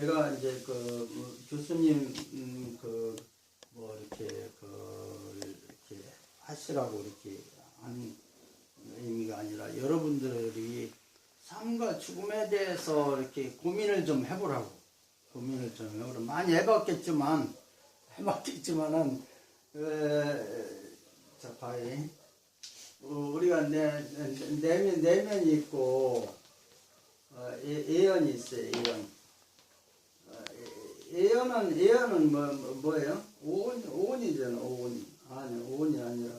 내가 이제 교수님 이렇게 하시라고 이렇게 하는 의미가 아니라 여러분들이 삶과 죽음에 대해서 이렇게 고민을 좀 해보라고. 많이 해봤겠지만은 자 봐요. 우리가 내면이 있고 예언이 있어요. 예언은 뭐예요? 오온이잖아. 오온이 아니라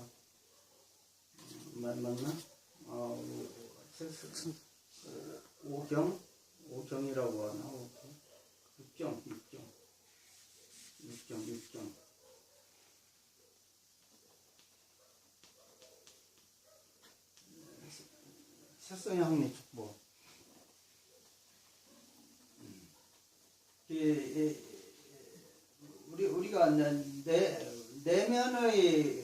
맞나? 오경이라고 하나? 육경. 색성의 항리 축복. 우리가 내면의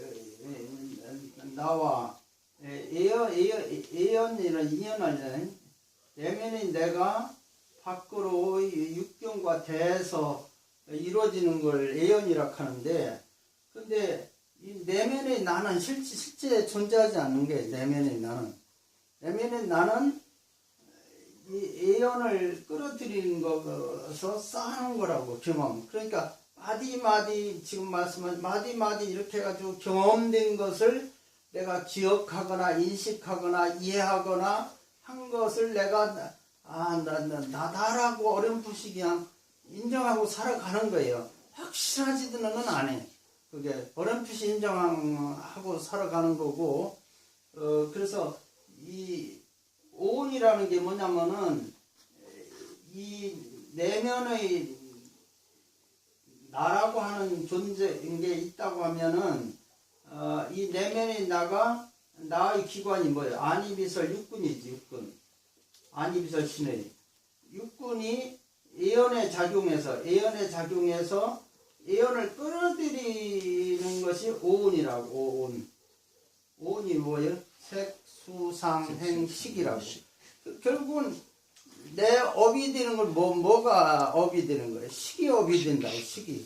나와 예언이나 인연하는 내면의 내가 밖으로 육경과 대해서 이루어지는 걸 예언이라 하는데, 근데 이 내면의 나는 실제 존재하지 않는 게 내면의 나는 이 예언을 끌어들이는 거서 쌓는 거라고. 경험. 그러니까 마디마디 지금 말씀한 마디마디 이렇게 해가지고 경험된 것을 내가 기억하거나 인식하거나 이해하거나 한 것을 내가 나다라고 어렴풋이 그냥 인정하고 살아가는 거예요. 확실하지는 않아. 그게 어렴풋이 인정하고 살아가는 거고. 그래서 이 오온이라는 게 뭐냐면은 이 내면의 나라고 하는 존재인 게 있다고 하면은 이 내면의 나의 기관이 뭐예요? 안이비설 육근이지. 육근. 안이비설 신의 육근이 예언에 작용해서 예언을 끌어들이는 것이 오온이라고. 오온이 뭐예요? 색, 수, 상, 행, 식이라고. 결국은 내 업이 되는 걸 뭐가 업이 되는 거예요? 식이 업이 된다고. 식이.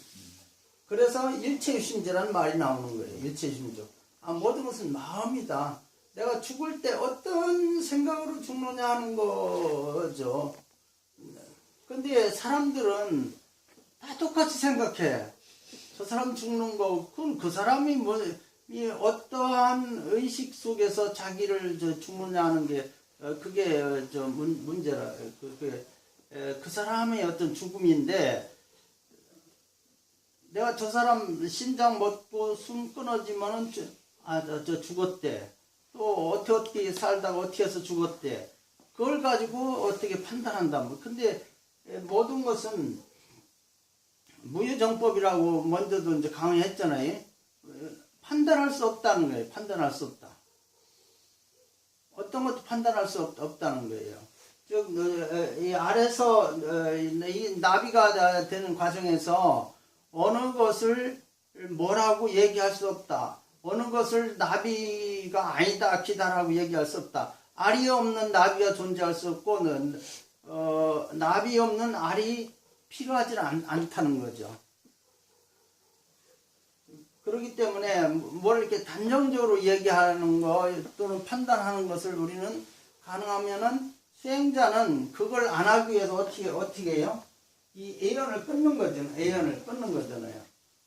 그래서 일체유심조라는 말이 나오는 거예요. 일체유심조. 모든 것은 마음이다. 내가 죽을 때 어떤 생각으로 죽느냐 하는 거죠. 근데 사람들은 다 똑같이 생각해. 저 사람 죽는 거, 그건 그 사람이 이 어떠한 의식 속에서 자기를 죽느냐 하는 게 그게 문제라. 그 사람의 어떤 죽음인데, 내가 저 사람 심장 멎고 숨 끊어지면은 죽었대. 또 어떻게 살다가 어떻게 해서 죽었대. 그걸 가지고 어떻게 판단한다. 근데 모든 것은 무유정법이라고 먼저도 이제 강의했잖아요. 판단할 수 없다는 거예요. 판단할 수 없다. 어떤 것도 판단할 수 없다는 거예요. 이 아래서 이 나비가 되는 과정에서 어느 것을 뭐라고 얘기할 수 없다. 어느 것을 나비가 아니다, 기다라고 얘기할 수 없다. 알이 없는 나비가 존재할 수 없고, 나비 없는 알이 필요하지 않다는 거죠. 그렇기 때문에 뭘 이렇게 단정적으로 얘기하는 거 또는 판단하는 것을 우리는 가능하면은 수행자는 그걸 안 하기 위해서 어떻게 해요? 이 예언을 끊는 거잖아요.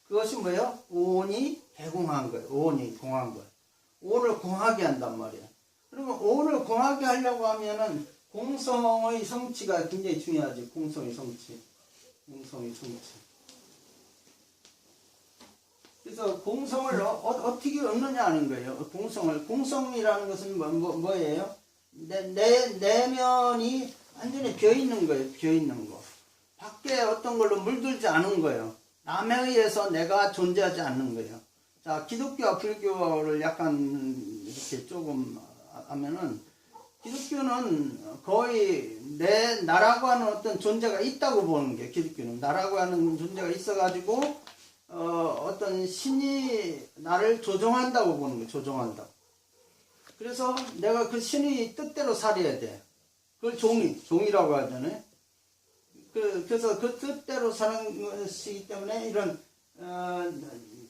그것이 뭐예요? 오온이 개공한 거예요. 오온이 공한 거예요. 오온을 공하게 한단 말이에요. 그러면 오온을 공하게 하려고 하면은 공성의 성취가 굉장히 중요하지. 공성의 성취. 그래서 공성을 어떻게 얻느냐 하는 거예요. 공성이라는 것은 뭐예요? 내면이 완전히 비어있는 거예요. 비어있는 거. 밖에 어떤 걸로 물들지 않은 거예요. 남에 의해서 내가 존재하지 않는 거예요. 자, 기독교와 불교를 약간 이렇게 조금 하면은, 기독교는 거의 나라고 하는 어떤 존재가 있다고 보는 게, 기독교는 나라고 하는 존재가 있어가지고 어떤 신이 나를 조종한다고 보는 거예요. 조종한다고. 그래서 내가 그 신의 뜻대로 살아야 돼. 그걸 종이라고 하잖아요. 그래서 그 뜻대로 사는 것이기 때문에 이런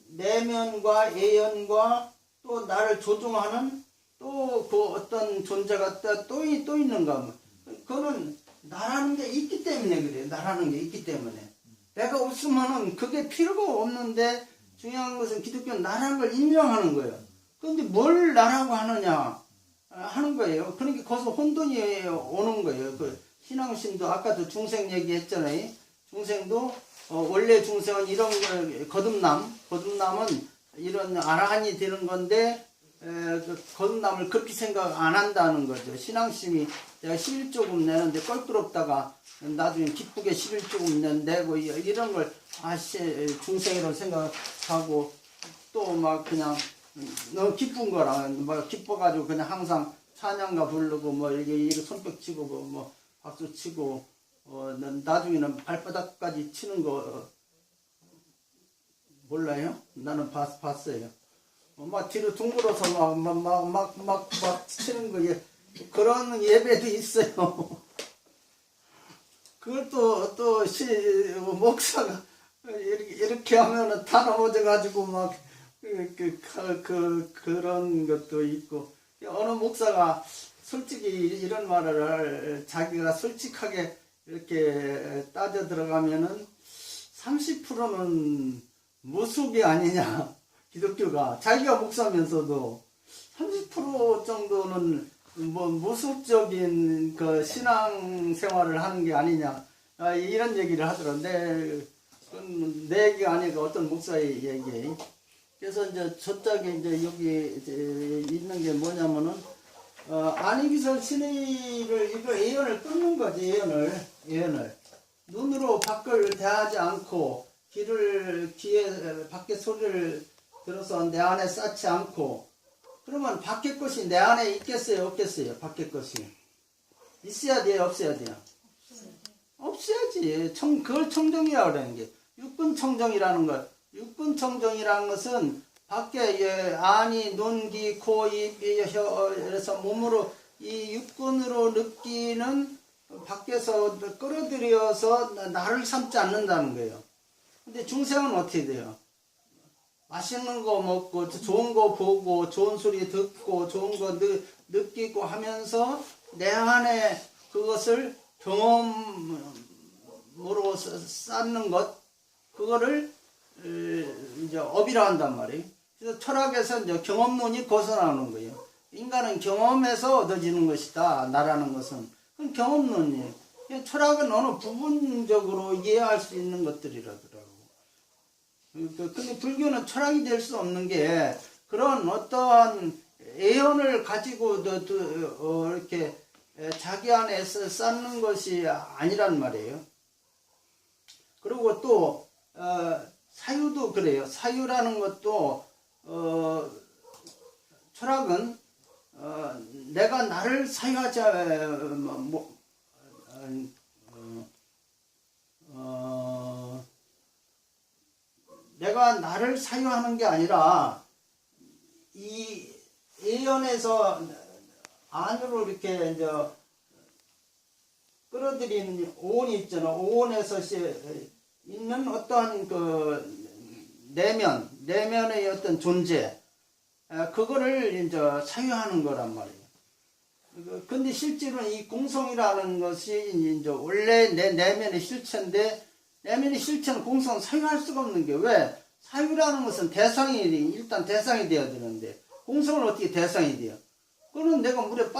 내면과 예언과 또 나를 조종하는 또 그 어떤 존재가 또 있는가. 그거는 나라는 게 있기 때문에 그래요. 나라는 게 있기 때문에. 내가 없으면은 그게 필요가 없는데 중요한 것은 기독교는 나라는 걸 인정하는 거예요. 그런데 뭘 나라고 하느냐 하는 거예요. 그러니까 거기서 혼돈이 오는 거예요. 그 신앙심도 아까도 중생 얘기했잖아요. 중생도 원래 중생은 이런 걸 거듭남은 이런 아라한이 되는 건데 그 거듭남을 그렇게 생각 안 한다는 거죠. 신앙심이 내가 11조금 내는데 껄끄럽다가 나중에 기쁘게 11조금 내고 이런 걸 중생이라고 생각하고 또 막 그냥 너무 기쁜 거라 막 기뻐가지고 그냥 항상 찬양가 부르고 뭐 이렇게 손뼉 치고 뭐 박수 치고 나중에는 발바닥까지 치는 거 몰라요? 나는 봤어요. 막 뒤로 둥글어서 막 치는 거 그런 예배도 있어요. 그걸 또 목사가 이렇게 하면은 다 넘어져가지고 막 그런 것도 있고 어느 목사가 솔직히 이런 말을 자기가 솔직하게 이렇게 따져 들어가면은 30%는 무속이 아니냐. 기독교가 자기가 목사면서도 30% 정도는 뭐 무속적인 그 신앙 생활을 하는 게 아니냐 이런 얘기를 하더라고요. 내 얘기가 아니고 어떤 목사의 얘기. 그래서 이제 저쪽에 이제 여기 이제 있는 게 뭐냐면은 안익이설 신의를 이거 예언을 끊는 거지. 예언을 눈으로 밖을 대하지 않고 귀에 밖에 소리를 들어서 내 안에 쌓지 않고 그러면 밖에 것이 내 안에 있겠어요 없겠어요? 밖에 것이 있어야 돼요 없어야 돼요? 없어야지. 그걸 청정이라고 그러는 게 육근청정이라는 것. 육근청정이라는 것은 밖에 안이 눈, 귀, 코, 입, 혀 이래서 몸으로 이 육근으로 느끼는 밖에서 끌어들여서 나를 삼지 않는다는 거예요. 근데 중생은 어떻게 돼요? 맛있는 거 먹고 좋은 거 보고 좋은 소리 듣고 좋은 거 느끼고 하면서 내 안에 그것을 경험으로 쌓는 것 그거를 이제 업이라 한단 말이에요. 그래서 철학에서 이제 경험론이 거듭나는 거예요. 인간은 경험에서 얻어지는 것이다. 나라는 것은 그건 경험론이에요. 철학은 어느 부분적으로 이해할 수 있는 것들이라더라고. 근데 불교는 철학이 될 수 없는 게 그런 어떠한 애연을 가지고 이렇게 자기 안에서 쌓는 것이 아니란 말이에요. 그리고 또 사유도 그래요. 사유라는 것도 철학은 내가 나를 사유하지 내가 나를 사유하는 게 아니라 이 예언에서 안으로 이렇게 이제 끌어들이는 오온이 있잖아. 오온에서 있는 어떠한 그 내면의 어떤 존재, 그거를 이제 사유하는 거란 말이에요. 근데 실제로는 이 공성이라는 것이 이제 원래 내 내면의 실체인데, 내면의 실체는 공성은 사유할 수가 없는 게 왜? 사유라는 것은 일단 대상이 되어야 되는데, 공성은 어떻게 대상이 돼요? 그거는 내가 물에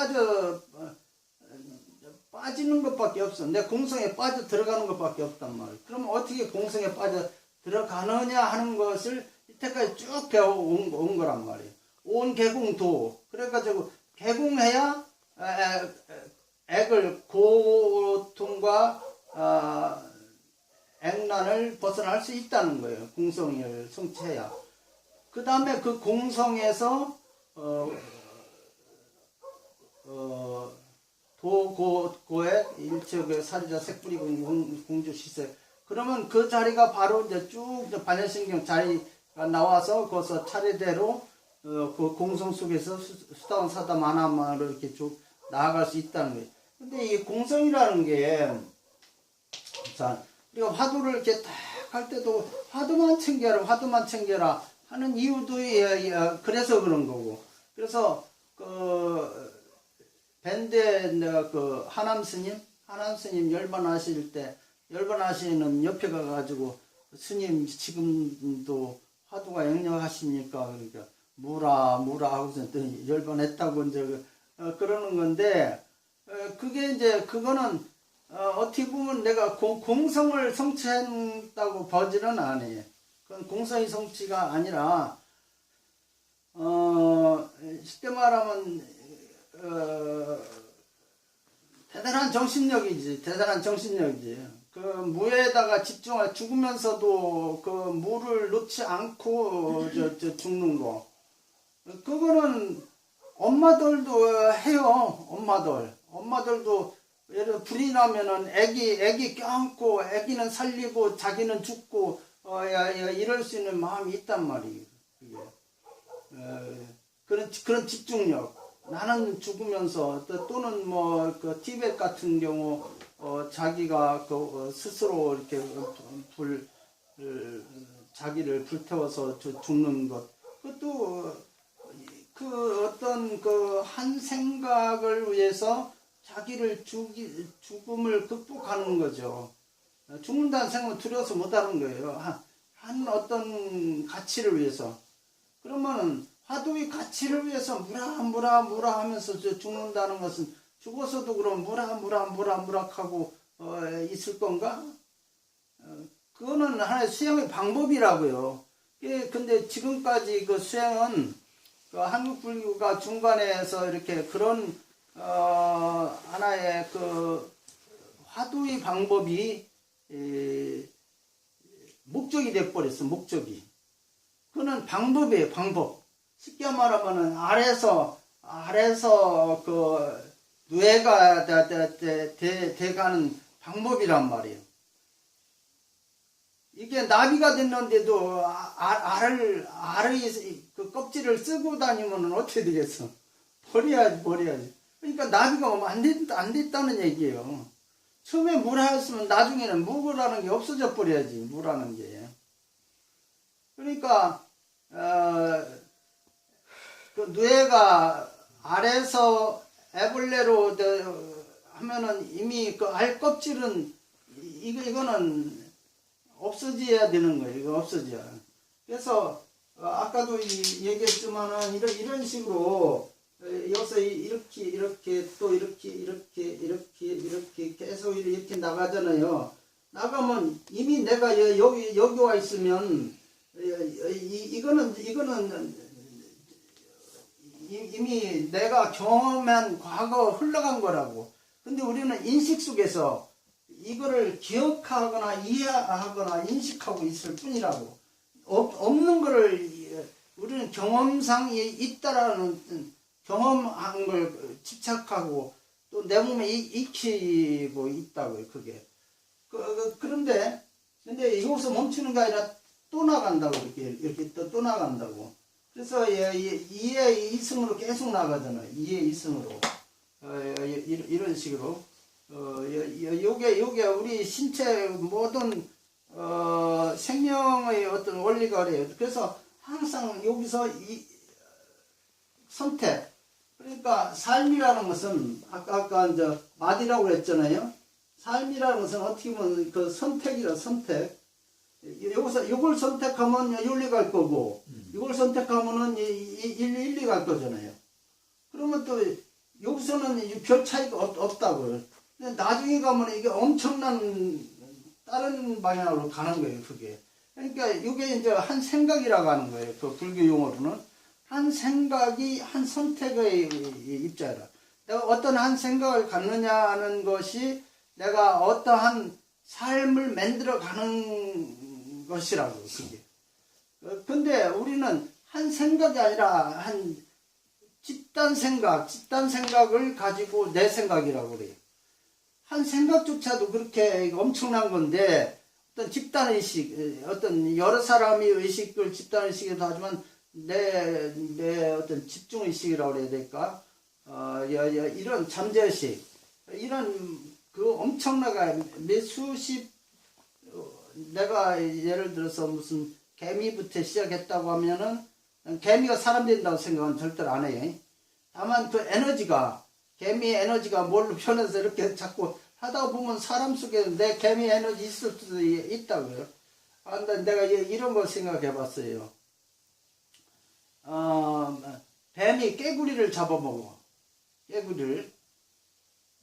빠지는 것밖에 없어. 내 공성에 빠져 들어가는 것밖에 없단 말이에요. 그럼 어떻게 공성에 빠져 들어가느냐 하는 것을 이때까지 쭉 배워온 거란 말이에요. 온 개공도. 그래가지고 개공해야 액을 고통과 액난을 벗어날 수 있다는 거예요. 공성을 성취해야. 그 다음에 그 공성에서 도고의 일척의 사리자 색뿌리 공주 시세. 그러면 그 자리가 바로 이제 쭉 반야신경 자리가 나와서 거기서 차례대로 그 공성 속에서 수다원 사다 만화마로 이렇게 쭉 나아갈 수 있다는 거예요. 근데 이 공성이라는 게 자, 우리가 화두를 이렇게 딱 할 때도 화두만 챙겨라, 화두만 챙겨라 하는 이유도 그래서 그런 거고. 그래서 밴드에 내가 하남 스님 열반하실 때, 열반하시는 옆에 가가지고 스님 지금도 화두가 역력하십니까? 그러니까 무라 하고서 또 열반했다고 이제 그러는 건데, 그게 이제 그거는 어떻게 보면 내가 공성을 성취했다고 보지는 않아요. 그건 공성의 성취가 아니라 쉽게 말하면 대단한 정신력이지. 그 무에다가 집중할, 죽으면서도 그 무를 놓지 않고 죽는 거. 그거는 엄마들도 해요. 엄마들도 예를 불이 나면은 애기 껴안고 애기는 살리고 자기는 죽고 이럴 수 있는 마음이 있단 말이에요. 그런 집중력. 나는 죽으면서 또는 뭐 그 티벳 같은 경우 자기가 스스로 이렇게 자기를 불태워서 죽는 것. 그것도 어떤 한 생각을 위해서 자기를 죽음을 극복하는 거죠. 죽는다는 생각은 두려워서 못하는 거예요. 한 어떤 가치를 위해서. 그러면 화두의 가치를 위해서 무라 하면서 죽는다는 것은 죽어서도 그럼 무락하고 있을 건가? 그거는 하나의 수행의 방법이라고요. 근데 지금까지 그 수행은 한국 불교가 중간에서 이렇게 그런 하나의 화두의 방법이 목적이 돼버렸어. 목적이. 그거는 방법이에요. 방법. 쉽게 말하면은 아래서 뇌가 돼가는 방법이란 말이에요. 이게 나비가 됐는데도 알의 껍질을 쓰고 다니면 어떻게 되겠어? 버려야지. 그러니까 나비가 안 됐다는 얘기예요. 처음에 무라였으면 나중에는 무라는 게 없어져 버려야지. 무라는 게. 그러니까 그 뇌가 아래서 애벌레로 하면은 이미 그 알 껍질은 이거는 없어져야 되는 거예요. 이거 없어져야. 그래서 아까도 얘기했지만은 이런 식으로 여기서 이렇게 또 이렇게 계속 이렇게 나가잖아요. 나가면 이미 내가 여기 와 있으면 이거는 이미 내가 경험한 과거 흘러간 거라고. 근데 우리는 인식 속에서 이거를 기억하거나 이해하거나 인식하고 있을 뿐이라고. 없는 거를 우리는 경험상에 있다라는 경험한 걸 집착하고 또 내 몸에 익히고 있다고요. 그게. 그런데 여기서 멈추는 게 아니라 또 나간다고. 이렇게 또 나간다고. 그래서 이해 이승으로 계속 나가잖아요. 이해 이승으로. 이런 식으로. 요게 우리 신체 모든 생명의 어떤 원리가 그래요. 그래서 항상 여기서 이 선택. 그러니까 삶이라는 것은 아까 이제 마디라고 그랬잖아요. 삶이라는 것은 어떻게 보면 그 선택이라 선택. 여기서 이걸 선택하면 윤리 갈 거고, 이걸 선택하면은 일리 갈 거잖아요. 그러면 또 여기서는 별 차이가 없다고요. 근데 나중에 가면 이게 엄청난 다른 방향으로 가는 거예요. 그게. 그러니까 이게 이제 한 생각이라고 하는 거예요. 그 불교 용어로는 한 생각이 한 선택의 입자라. 내가 어떤 한 생각을 갖느냐 하는 것이 내가 어떠한 삶을 만들어 가는 것이라고. 그게. 근데 우리는 한 생각이 아니라 한 집단 생각을 가지고 내 생각이라고 그래요. 한 생각조차도 그렇게 엄청난 건데, 어떤 집단의식, 어떤 여러 사람의 의식을 집단의식이라도 하지만, 내 어떤 집중의식이라고 그래야 될까? 이런 잠재의식, 이런 그 엄청나게 몇 수십 내가 예를 들어서 무슨 개미부터 시작했다고 하면은 개미가 사람 된다고 생각은 절대로 안 해요. 다만 그 에너지가 개미 에너지가 뭘로 변해서 이렇게 자꾸 하다 보면 사람 속에 내 개미 에너지 있을 수도 있다고요. 아, 근데 내가 이런 거 생각해 봤어요. 뱀이 깨구리를 잡아먹어. 깨구리를.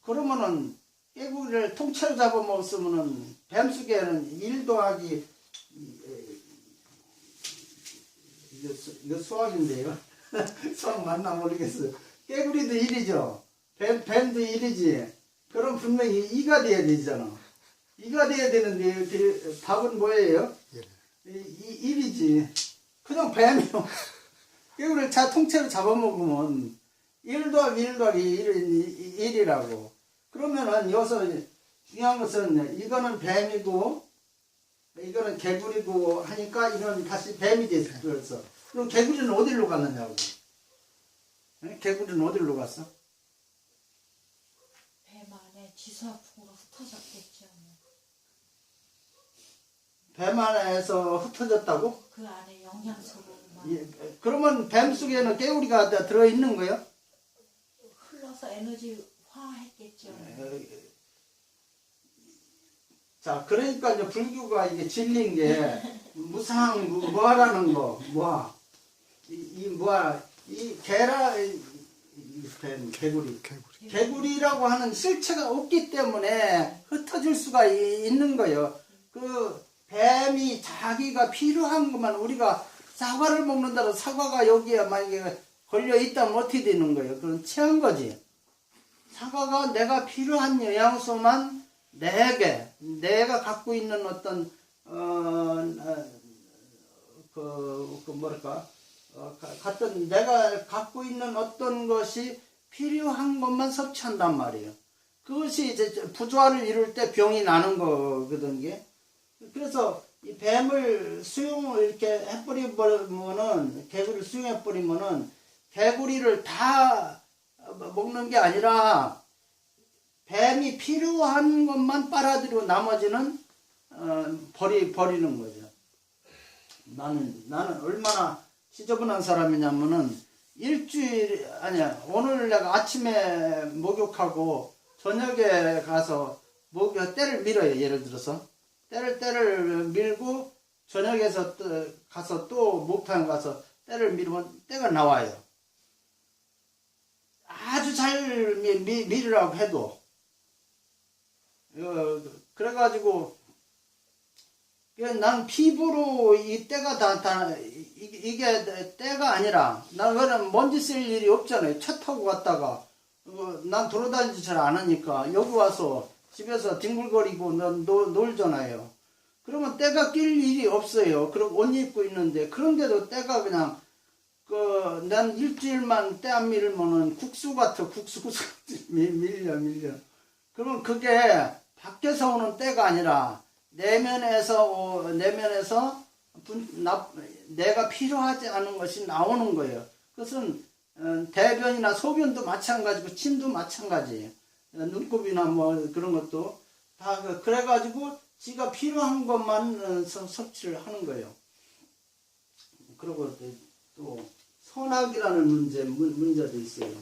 그러면은 깨구리를 통째로 잡아먹었으면은 뱀 속에는 1 더하기 이거 수학인데요. 수학 맞나 모르겠어요. 깨구리도 1이죠. 뱀도 1이지. 그럼 분명히 2가 돼야 되잖아. 2가 돼야 되는데 그 답은 뭐예요? 1이지. 그냥 뱀이요. 깨구리를 통째로 잡아먹으면 1 더하기 1 더하기 1이라고. 그러면은 여기서 중요한 것은 이거는 뱀이고 이거는 개구리고 하니까 이건 다시 뱀이 됐어. 그래서 그럼 개구리는 어디로 갔느냐고. 개구리는 어디로 갔어? 뱀 안에 지수화풍으로 흩어졌겠죠. 뱀 안에서 흩어졌다고? 그 안에 영양소로만 예, 그러면 뱀 속에는 깨구리가 들어있는 거예요? 흘러서 에너지화했겠죠. 자, 그러니까 이제 불교가 이게 진리인 게 무상 뭐하라는 거, 이 개구리라고 하는 실체가 없기 때문에 흩어질 수가 있는 거예요. 그 뱀이 자기가 필요한 것만 우리가 사과를 먹는다고 사과가 여기에 만약에 걸려 있다면 어떻게 되는 거예요? 그건 체한 거지. 사과가 내가 필요한 영양소만 내가 갖고 있는 어떤 내가 갖고 있는 어떤 것이 필요한 것만 섭취한단 말이에요. 그것이 이제 부조화를 이룰 때 병이 나는 거거든, 게. 그래서 이 뱀을 수용을 이렇게 해버리면은, 개구리를 수용해버리면은, 개구리를 다 먹는 게 아니라, 뱀이 필요한 것만 빨아들이고 나머지는, 버리는 거죠. 나는 얼마나 지저분한 사람이냐면은, 오늘 내가 아침에 목욕하고, 저녁에 가서 때를 밀어요, 예를 들어서. 때를 밀고, 저녁에서 가서 또 목욕탕 가서 때를 밀으면 때가 나와요. 아주 잘 밀으라고 해도. 그래가지고, 난 피부로 이 때가 이게 때가 아니라, 나는 먼지 쓸 일이 없잖아요. 차 타고 갔다가, 난 돌아다니지 잘 안 하니까, 여기 와서 집에서 뒹굴거리고 놀잖아요. 그러면 때가 낄 일이 없어요. 그리고 옷 입고 있는데, 그런데도 때가 그냥, 난 일주일만 때 안 밀면은 국수 같아. 국수 밀려. 그러면 그게 밖에서 오는 때가 아니라, 내면에서 내가 필요하지 않은 것이 나오는 거예요. 그것은 대변이나 소변도 마찬가지고 침도 마찬가지예요. 눈곱이나 뭐 그런 것도 다 그래가지고 지가 필요한 것만 섭취를 하는 거예요. 그리고 또 선악이라는 문제도 있어요.